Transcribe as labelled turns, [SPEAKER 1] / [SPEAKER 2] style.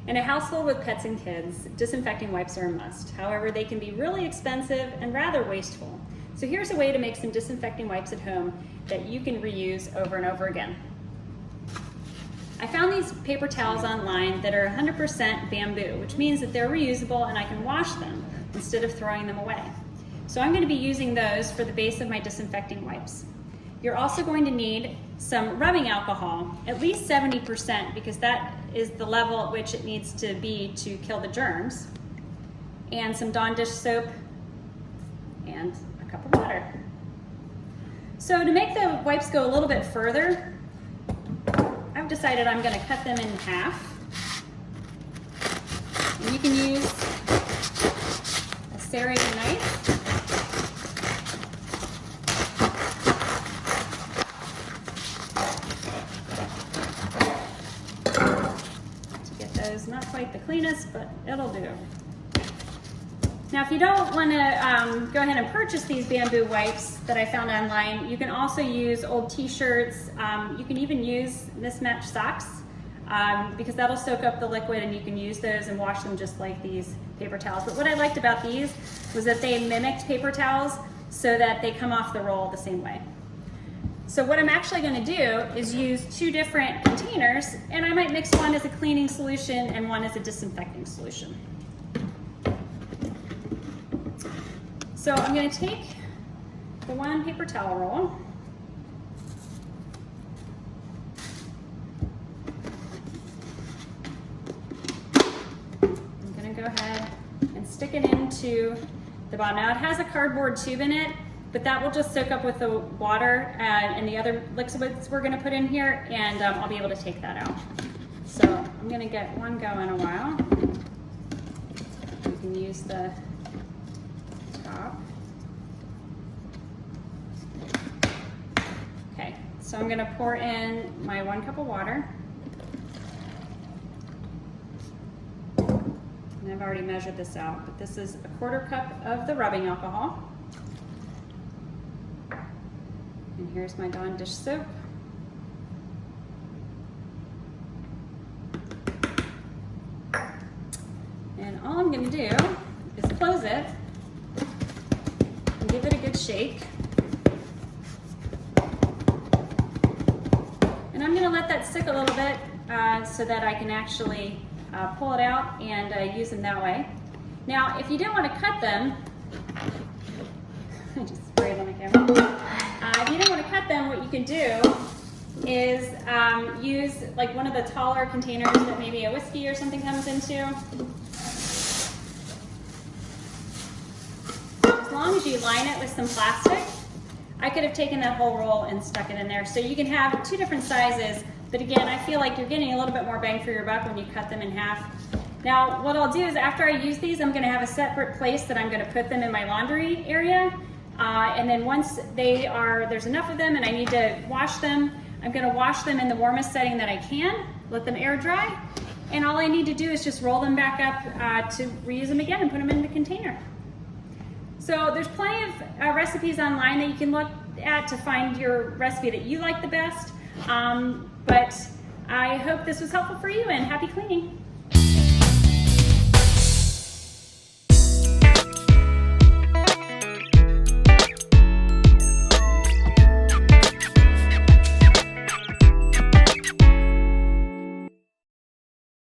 [SPEAKER 1] In a household with pets and kids, disinfecting wipes are a must. However, they can be really expensive and rather wasteful. So here's a way to make some disinfecting wipes at home that you can reuse over and over again. I found these paper towels online that are 100% bamboo, which means that they're reusable and I can wash them instead of throwing them away. So I'm going to be using those for the base of my disinfecting wipes. You're also going to need some rubbing alcohol, at least 70%, because that is the level at which it needs to be to kill the germs, and some Dawn dish soap, and a cup of water. So to make the wipes go a little bit further, I've decided I'm going to cut them in half. And you can use a serrated knife. Not quite the cleanest, but it'll do. Now, if you don't want to go ahead and purchase these bamboo wipes that I found online, you can also use old t-shirts. You can even use mismatched socks because that'll soak up the liquid and you can use those and wash them just like these paper towels. But what I liked about these was that they mimicked paper towels so that they come off the roll the same way. So what I'm actually going to do is use two different containers, and I might mix one as a cleaning solution and one as a disinfecting solution. So I'm going to take the one paper towel roll, I'm going to go ahead and stick it into the bottom. Now it has a cardboard tube in it, but that will just soak up with the water and the other liquids we're going to put in here, and I'll be able to take that out. So I'm going to get one going a while. You can use the top. Okay, so I'm going to pour in my 1 cup of water. And I've already measured this out, but this is a 1/4 cup of the rubbing alcohol. And here's my Dawn dish soap. And all I'm going to do is close it and give it a good shake. And I'm going to let that stick a little bit so that I can actually pull it out and use them that way. Now, if you don't want to cut them, I just sprayed on the camera. If you don't want to cut them, what you can do is use like one of the taller containers that maybe a whiskey or something comes into. As long as you line it with some plastic, I could have taken that whole roll and stuck it in there. So you can have 2 different sizes, but again, I feel like you're getting a little bit more bang for your buck when you cut them in half. Now, what I'll do is after I use these, I'm going to have a separate place that I'm going to put them in my laundry area. And then once there's enough of them and I need to wash them, I'm going to wash them in the warmest setting that I can, let them air dry, and all I need to do is just roll them back up to reuse them again and put them in the container. So there's plenty of recipes online that you can look at to find your recipe that you like the best, but I hope this was helpful for you, and happy cleaning.